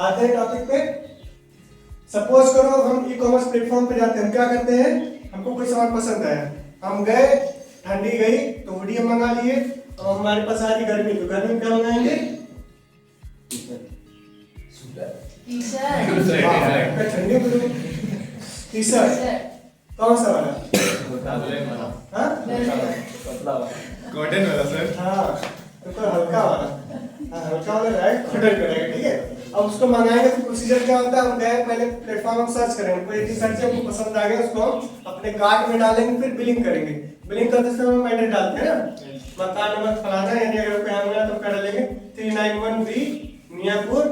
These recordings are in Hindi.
आते हैं टॉपिक पे। सपोज करो हम ई कॉमर्स प्लेटफॉर्म पे जाते हैं, हम क्या करते हैं, हमको कोई सामान पसंद आया, हम गए, ठंडी गई तो हुडी हम मंगा लिए, और हमारे पास आ रही गर्मी तो गर्मी में क्या मंगाएंगे, ठंडी टी शर्ट। कौन सा वाला? कॉटन वाला सर। हाँ तो हल्का वाला, हल्का वाला राइट कॉटन करेगा, ठीक है। अब उसको मंगाएंगे तो प्रोसीजर क्या होता है, हम गए पहले प्लेटफॉर्म हम सर्च करेंगे, हमको एक टी-शर्ट से हमको पसंद आ गया, उसको हम अपने कार्ट में डालेंगे, फिर बिलिंग करेंगे। बिलिंग करते समय हम एड्रेस डालते हैं ना, मकान नंबर फलाना, यानी अगर कोई हम मिला तो क्या डालेंगे 391 B Miyapur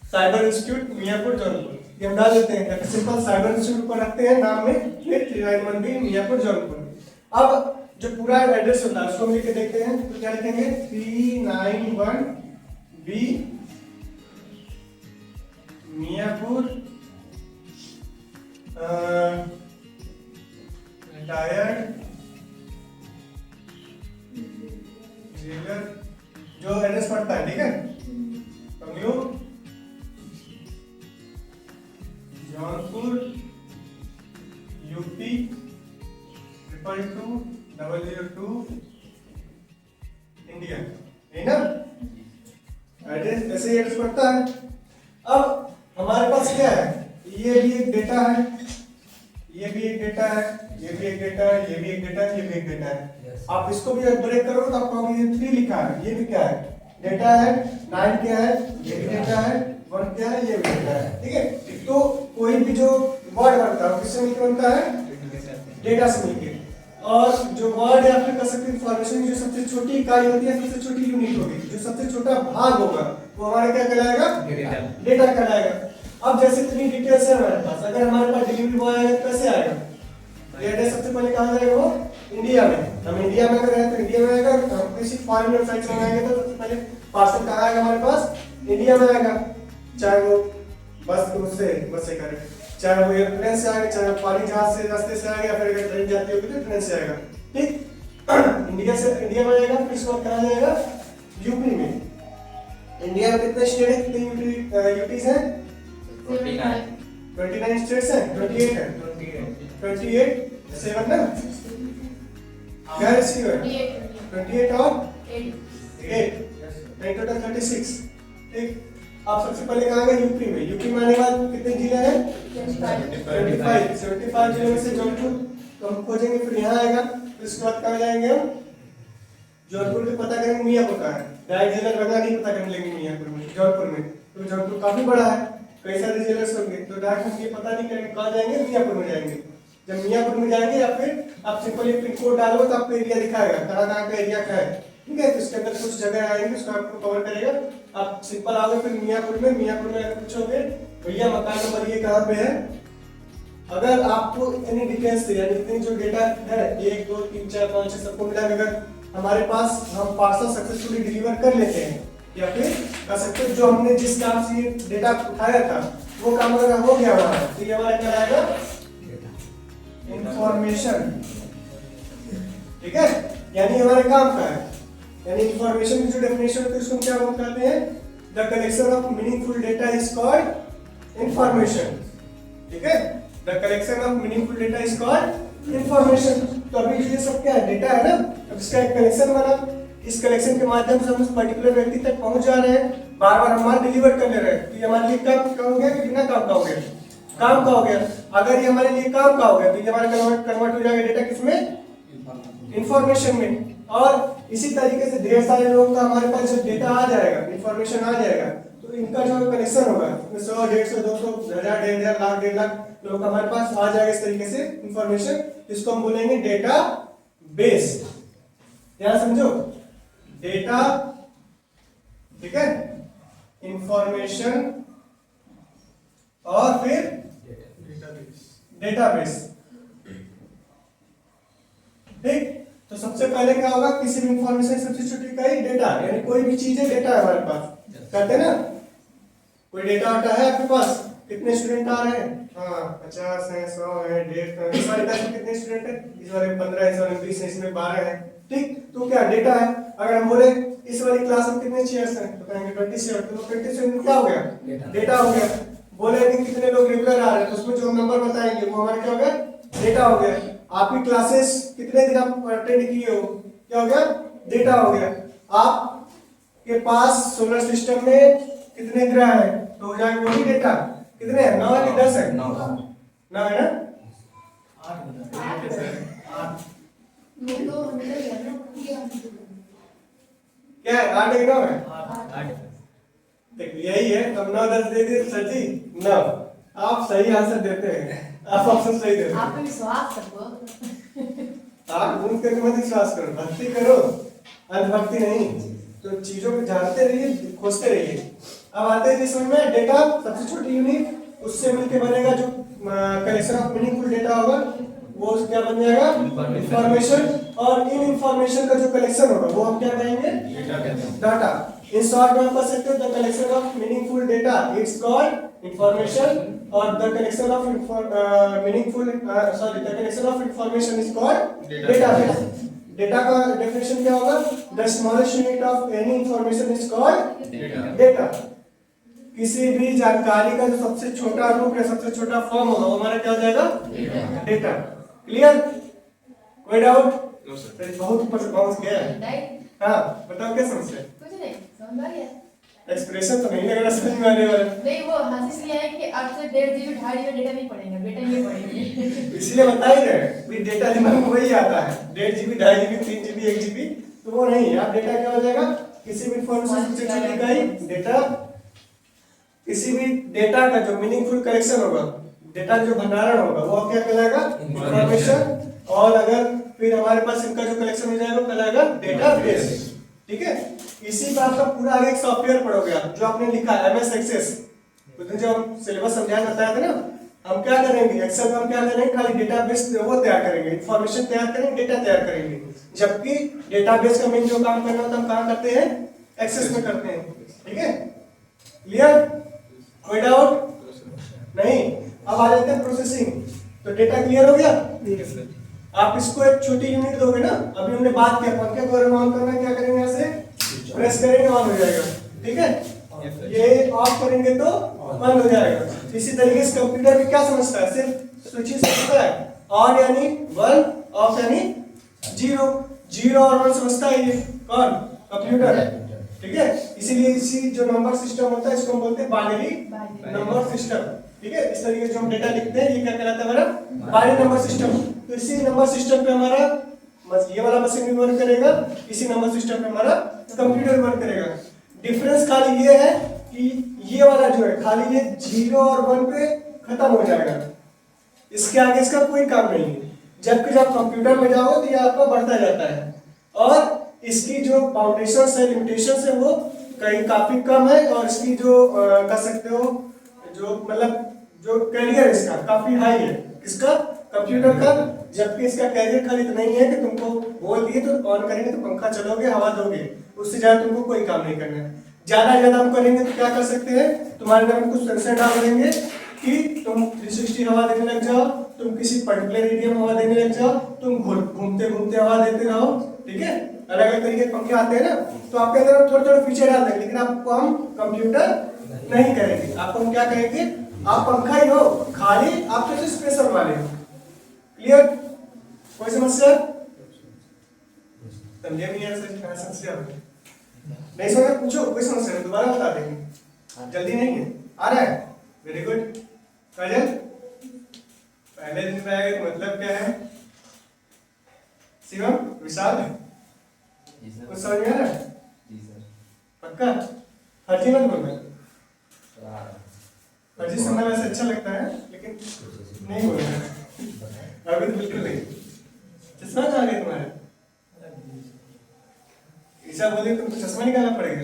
cyber institute Miyapur Jaunpur, ये हम डाल देते हैं। सिंपल साइबर इंस्टीट्यूट पर रखते हैं नाम में, फिर 391 बी मियापुर जौनपुर। अब जो पूरा एड्रेस होता है उसको हम लिख के देखते हैं, तो क्या लिखेंगे 391 बी मियापुर रिटायर्ड जेलर, जो एड्रेस पड़ता है, ठीक है, बंगलो जौनपुर यूपी 222 इंडिया, है ना एड्रेस, ऐसे एड्रेस पड़ता है। अब हमारे पास क्या है, ये भी एक डेटा है, ये भी एक डेटा है, ये भी एक डेटा है, ये भी एक डेटा है, ये भी एक डेटा है। आप इसको भी ब्रेक करोगे तो आपको ये 3 लिखा है, ये भी क्या है, डेटा है, 9 क्या है, ये भी डेटा है, 1 क्या है, ये भी डेटा है, ठीक है। तो कोई भी जो वर्ड बनता है किससे मिलकर बनता है, डेटा से मिलकर। और जो वर्ड या फिर कह सकते हैं इंफॉर्मेशन, जो सबसे छोटी इकाई होती है, सबसे छोटी यूनिट होगी, जो सबसे छोटा भाग होगा वो हमारा क्या कहलाएगा, डेटा कहलाएगा। अब जैसे इतनी डिटेल्स है हमारे पास, अगर हमारे पास डिलीवरी बॉय आएगा तो कैसे आएगा, एड्रेस सबसे पहले कहाँ जाएगा, वो इंडिया में। हम इंडिया में अगर है तो इंडिया में आएगा, हम किसी फॉरेन वेबसाइट से मंगाएंगे तो सबसे पहले पार्सल कहाँ आएगा हमारे पास, इंडिया में आएगा। चाहे वो बस से करे, चाहे वो एयरप्लेन से आएगा, चाहे पानी जहाज से रास्ते से आएगा, फिर अगर ट्रेन जाती होगी तो ट्रेन से आएगा, ठीक। इंडिया से इंडिया में आएगा, फिर इसको कहाँ जाएगा, यूपी में। इंडिया में कितने स्टेट है, कितने यूटीज हैं, 29 स्टेट्स हैं, 28 है, 28 7 ना, क्या रेशियो है, 28 और 8 टोटल 36, ठीक। आप सबसे पहले कहाँ गए, यूपी में। यूपी में आने के बाद कितने जिले हैं, 75 जिले में से जौनपुर, तो हम खोजेंगे, फिर यहाँ आएगा, फिर उसके बाद कहाँ जाएंगे हम, जौनपुर में पता करेंगे मियापुर का है, डायरेक्ट जिला रगड़ा नहीं पता करने लेंगे मियापुर में, जौनपुर में, तो जौनपुर काफी बड़ा है, कई सारे जिले होंगे, तो डायरेक्ट हम ये पता नहीं करेंगे, कहाँ जाएंगे, मियापुर में जाएंगे। जब मियापुर में जाएंगे या फिर आप सिंपली पिन कोड डालोगे तो आपको एरिया दिखाएगा, कहाँ कहाँ का एरिया का है, ठीक है। तो इसके अंदर कुछ जगह आएंगे, उसको आपको कवर करेगा। आप सिंपल आओगे फिर मियापुर में अगर पूछोगे भैया मकान नंबर ये कहाँ पे है, अगर आपको इतनी डिटेल्स से, यानी इतनी जो डेटा है 1 2 3 4 5 6 सबको मिला, अगर हमारे पास हम पार्सल सक्सेसफुली डिलीवर कर लेते हैं, या फिर कह सकते हैं जो हमने जिस काम से ये डेटा उठाया था वो काम अगर हो गया हमारा, तो ये हमारा क्या आएगा, इंफॉर्मेशन, ठीक है, यानी हमारे काम का है। यानी इंफॉर्मेशन की जो डेफिनेशन होती है उसको क्या कहते हैं, the collection of meaningful data is called information, ठीक है। The collection of meaningful data is called information. तो अभी ये सब क्या है, डेटा है ना, अब इसका एक कलेक्शन बना, इस कलेक्शन के माध्यम से हम उस पर्टिकुलर व्यक्ति तक पहुंच जा रहे हैं, बार बार हम माल डिलीवर कर ले रहे हैं, तो ये हमारे लिए काम हो गया कि बिना काम का हो गया, काम का हो गया। अगर ये हमारे लिए काम का हो गया तो ये हमारा कन्वर्ट हो जाएगा डेटा किसमें, इंफॉर्मेशन में। और इसी तरीके से ढेर सारे लोगों का हमारे पास जब डेटा आ जाएगा, इंफॉर्मेशन आ जाएगा, तो इनका जो कलेक्शन होगा 100 150 200 1000 1500 लाख 1.5 लाख लोग हमारे पास आ जाएगा इस तरीके से इंफॉर्मेशन, जिसको हम बोलेंगे डेटा बेस। ध्यान समझो, डेटा, ठीक है, इंफॉर्मेशन और फिर डेटाबेस, ठीक। तो सबसे पहले क्या होगा, किसी भी इंफॉर्मेशन सबसे छोटी इकाई डेटा, यानी कोई भी चीज है डेटा है हमारे पास, कहते हैं ना, कोई डेटा आता है आपके पास, कितने स्टूडेंट आ रहे हैं, हाँ 50 है, 100 है, 150 है, इस वाले क्लास में कितने स्टूडेंट है, इस वाले 15 है, इस वाले 20 है, इसमें 12 है, ठीक। तो क्या डेटा है। अगर हम बोले इस वाली क्लास में कितने चेयर्स हैं तो कहेंगे 27, तो 27 क्या हो गया, डेटा हो गया। बोले कि कितने लोग रेगुलर आ रहे हैं तो उसमें जो नंबर बताएंगे वो हमारा क्या हो गया, डेटा हो गया। आपकी क्लासेस कितने दिन आप अटेंड किए हो, क्या हो गया, डेटा हो गया। आपके पास सोलर सिस्टम में कितने ग्रह हैं तो हो जाएगा वो भी डेटा। कितने हैं, 9 है कि 10 है, 9 है ना, 8 क्या है, 8 है कि 9 है, देखिए यही है। तब 9 10 दे दिए सर जी 9, आप सही आंसर देते हैं, आप ऑप्शन सही देते हैं। आप पे विश्वास करो, आप घूम करके मत विश्वास करो, भक्ति करो, अंधभक्ति नहीं। तो चीजों को जानते रहिए, खोजते रहिए। अब आते हैं जिस में डेटा सबसे छोटी यूनिट, उससे मिलके बनेगा जो कलेक्शन ऑफ मीनिंगफुल डेटा होगा वो क्या बन जाएगा, इंफॉर्मेशन। और इन इंफॉर्मेशन का जो कलेक्शन होगा वो हम क्या कहेंगे, डाटा। इन शॉर्ट में आप कह सकते हो the collection of meaningful data it's called information, और the collection of the collection of information is called database. Data का डेफिनेशन क्या होगा, the smallest unit of any information is called data. किसी भी जानकारी का जो सबसे छोटा रूप या सबसे छोटा फॉर्म होगा वो हमारा क्या हो जाएगा, डेटा। क्लियर, कोई डाउट? No sir. तो बहुत ऊपर से पहुंच गया है। राइट? हाँ बताओ क्या समस्या, कुछ नहीं, समझ आ गया? एक्सप्रेशन तो नहीं लग रहा समझ में आने वाला। नहीं, वो हंसी इसलिए है कि आपसे 1.5 GB 2.5 GB डेटा नहीं पढ़ेंगे, बेटा ये पढ़ेंगे। इसलिए बता ही रहे भी डेटा दिमाग में वही आता है, 1.5 GB 2.5 GB 3 GB 1 GB, तो वो नहीं है। आप डेटा क्या हो जाएगा, किसी भी इंफॉर्मेशन से छोटी इकाई डेटा। किसी भी डेटा का जो मीनिंगफुल कलेक्शन होगा, डेटा जो भंडारण होगा वो क्या कहलाएगा, इंफॉर्मेशन। और अगर फिर हमारे पास इनका जो कलेक्शन हो जाएगा वो कहलाएगा डेटाबेस। ठीक है, इसी बात का पूरा आगे एक सॉफ्टवेयर पढ़ोगे आप, जो आपने लिखा है MS एक्सेस। तो जब हम सिलेबस समझाया बताया था ना, हम क्या करेंगे एक्सेल में, हम क्या करेंगे खाली डेटाबेस वो तैयार करेंगे, इंफॉर्मेशन तैयार करेंगे, डेटा तैयार करेंगे। जबकि डेटाबेस का मेन जो काम करना होता है हम कहाँ करते हैं, एक्सेस में करते हैं। ठीक है, क्लियर, कोई डाउट नहीं? अब आ जाते हैं प्रोसेसिंग। तो डेटा क्लियर हो गया, आप इसको एक छोटी यूनिट दोगे ना, अभी हमने बात किया पंखे को ऑन करना, क्या करेंगे यहाँ से प्रेस करेंगे ऑन हो जाएगा। ठीक है, ये ऑफ करेंगे तो बंद हो जाएगा। इसी तरीके से कंप्यूटर भी क्या समझता है, सिर्फ स्विच समझता है, ऑन यानी 1, ऑफ यानी 0। 0 और 1 समझता है ये कौन, कंप्यूटर। ठीक है, इसीलिए इसी जो नंबर सिस्टम होता है इसको हम बोलते हैं बाइनरी नंबर सिस्टम। ठीक है, इस तरीके से हम डेटा लिखते हैं, ये क्या कहलाता है हमारा बाइनरी नंबर सिस्टम। तो इसी नंबर सिस्टम पे हमारा ये वाला मशीन भी वर्क करेगा, इसी नंबर सिस्टम पे हमारा कंप्यूटर वर्क करेगा। डिफरेंस खाली ये है कि ये वाला जो है खाली ये 0 और 1 पे खत्म हो जाएगा, इसके आगे इसका कोई काम नहीं है। जबकि जब कंप्यूटर में जाओ तो ये आपका बढ़ता जाता है, और इसकी जो बाउंडेशंस है, लिमिटेशंस है वो कहीं काफी कम है, और इसकी जो कह सकते हो जो मतलब जो कैरियर इसका काफी हाई है, इसका कंप्यूटर का। जबकि इसका कैरियर खाली तो नहीं है कि तुमको बोल दिए तो ऑन करेंगे तो पंखा चलोगे, हवा दोगे, उससे ज्यादा तुमको कोई काम नहीं करना है। ज्यादा ज्यादा हम करेंगे तो क्या कर सकते हैं, तुम्हारे घर में कुछ सेंसर डाल देंगे कि तुम 360 हवा देने लग जाओ, तुम किसी पर्टिकुलर एरिया में हवा देने लग जाओ, तुम घूमते घूमते हवा देते रहो। ठीक है, अलग अलग तरीके के पंखे आते हैं ना, तो आपके अंदर थोड़े थोड़े फीचर डाल देंगे, लेकिन आपको हम कंप्यूटर नहीं करेंगे। आपको हम क्या कहेंगे, आप पंखा ही हो, खाली आप तो स्पेशल वाले हो। क्लियर, कोई समस्या समझे नहीं है, समस्या नहीं समझ पूछो, कोई समस्या नहीं दोबारा बता देंगे, जल्दी नहीं है, आ रहा है। वेरी गुड, काजल पहले दिन में आएगा तो मतलब क्या है, शिवम विशाल कुछ समझ में आ रहा है, पक्का फर्जी मत बोलना, फर्जी सुनना वैसे अच्छा लगता है लेकिन नहीं बोलना अभी तो बिल्कुल नहीं। चश्मा कहाँ गया तुम्हारे, ऐसा बोले तुमको चश्मा निकालना पड़ेगा।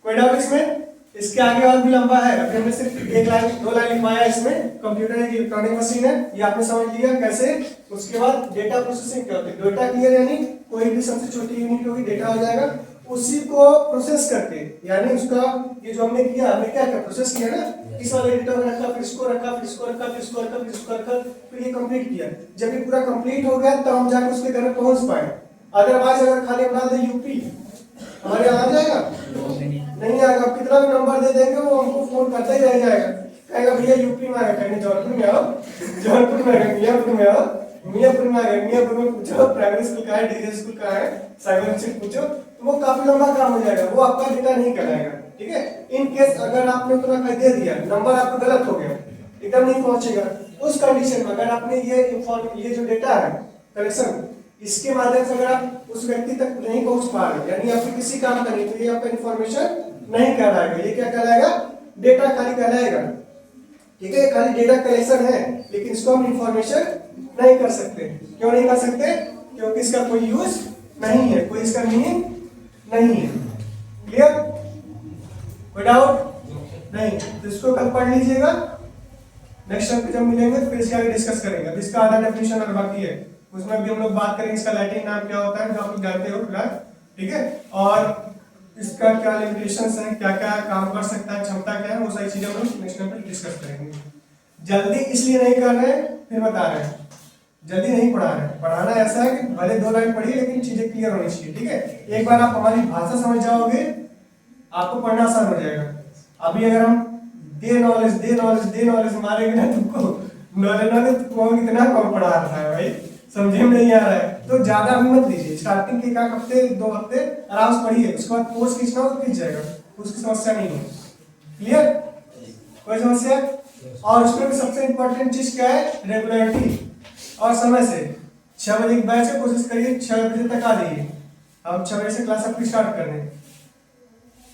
कोई डाउट इसमें, इसके आगे और भी लंबा है, अभी हमने सिर्फ 1 लाइन 2 लाइन लिखवाया। इसमें कंप्यूटर एक इलेक्ट्रॉनिक मशीन है, ये आपने समझ लिया कैसे। उसके बाद डेटा प्रोसेसिंग क्या होती है, डेटा क्लियर यानी कोई भी सबसे छोटी यूनिट होगी डेटा हो जाएगा, उसी को प्रोसेस करके, यानी उसका ये जो हमने किया, हमने क्या किया, प्रोसेस किया ना, इस वाले डेटा में रखा, फिर इसको रखा, फिर इसको रखा, फिर इसको रखा, फिर इसको रखा, फिर ये कंप्लीट किया। जब ये पूरा कंप्लीट हो गया तब हम जाकर उसके घर में पहुंच पाए। अदरवाइज अगर खाली हम डाल दे यूपी हमारे यहाँ आ जाएगा? नहीं आएगा। आप कितना भी नंबर दे देंगे वो हमको फोन करता ही रह जाएगा, कहेगा भैया यूपी में आएगा, कहेंगे जौनपुर में आओ, जौनपुर में आएगा, मियाँपुर में आओ, मियाँपुर में आएगा, मियाँपुर में पूछो प्राइमरी स्कूल का है, डीजे स्कूल का है, साइबर से पूछो, तो वो काफी लंबा काम हो जाएगा, वो आपका डेटा नहीं कहलाएगा। ठीक है, इन केस अगर आपने उतना कह दे दिया, नंबर आपका गलत हो गया, एकदम नहीं पहुंचेगा, उस कंडीशन में अगर आपने ये जो डेटा है कलेक्शन, इसके माध्यम से अगर आप उस व्यक्ति तक नहीं पहुंच पा रहे, यानी आपको किसी काम का नहीं, तो ये आपका इन्फॉर्मेशन नहीं कहलाएगा। ये क्या कहलाएगा? डेटा खाली कहलाएगा। ठीक है, खाली डेटा कलेक्शन है, लेकिन इसको हम इंफॉर्मेशन नहीं कर सकते। क्यों नहीं कर सकते? क्योंकि इसका कोई यूज नहीं है, कोई इसका मीनिंग नहीं है। क्लियर? कोई डाउट नहीं? तो इसको कल पढ़ लीजिएगा, नेक्स्ट टाइम पे जब मिलेंगे तो फिर इसके आगे डिस्कस करेंगे। अब इसका आधा डेफिनेशन और बाकी है, उसमें भी हम लोग बात करेंगे इसका लैटिन नाम क्या होता है, जो आप लोग जानते हो फिलहाल। ठीक है, और इसका क्या लिमिटेशंस है, क्या क्या काम कर सकता है, क्षमता क्या है, वो सारी चीजें हम लोग नेक्स्ट टाइम पे डिस्कस करेंगे। जल्दी इसलिए नहीं कर रहे हैं, फिर बता रहे हैं, जल्दी नहीं पढ़ा रहे हैं। पढ़ाना ऐसा है कि भले 2 लाइन पढ़िए, लेकिन चीजें क्लियर होनी चाहिए। ठीक है, एक बार आप हमारी भाषा समझ जाओगे, आपको पढ़ना आसान हो जाएगा। अभी अगर हम दे नॉलेज मारेंगे ना तुमको, नॉलेज तुमको कितना कम पढ़ा रहा है भाई, समझे में नहीं आ रहा है, तो ज्यादा भी मत लीजिए। स्टार्टिंग के 1 हफ्ते 2 हफ्ते आराम से पढ़िए, उसके बाद कोर्स खींचना हो तो खींच जाएगा, उसकी समस्या नहीं है। क्लियर? कोई समस्या? और उसमें भी सबसे इंपॉर्टेंट चीज क्या है? रेगुलरिटी और समय से। 6 बजे की बैच है, कोशिश करिए 6 बजे तक आ जाइए। हम 6 बजे से क्लास आपकी स्टार्ट कर रहे हैं।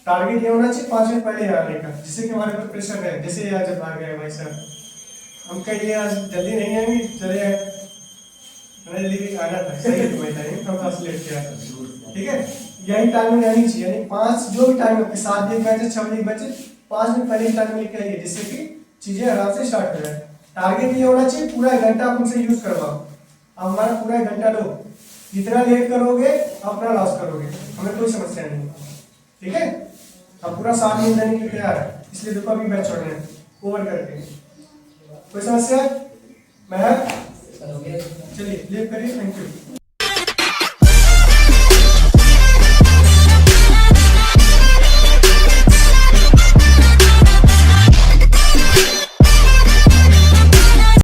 टारगेट ये होना चाहिए 5 मिनट पहले आने का, जिससे कि हमारे ऊपर प्रेशर है। जैसे आज जब आ गए भाई साहब, हम कहिए आज जल्दी नहीं आएंगे, चले आना था, सही तुम्हारी टाइम थोड़ा सा लेट किया था। ठीक है, यही टाइमिंग रहनी चाहिए, यानी 5 जो भी टाइम है, 7 बजे बैचे 6 बजे बैचे 5 मिनट पहले टाइम लेके आइए, जिससे कि चीजें आराम से स्टार्ट हो जाए। टारगेट ये होना चाहिए पूरा 1 घंटा आप उनसे यूज करवाओ। अब हमारा पूरा 1 घंटा लो, जितना लेट करोगे अपना लॉस करोगे, हमें कोई समस्या नहीं। ठीक है, हम पूरा 7 दिन देने के लिए तैयार है, इसलिए देखो अभी बैच छोड़ना है ओवर करके। कोई समस्या? मैं चलिए क्लियर करिए। Thank you.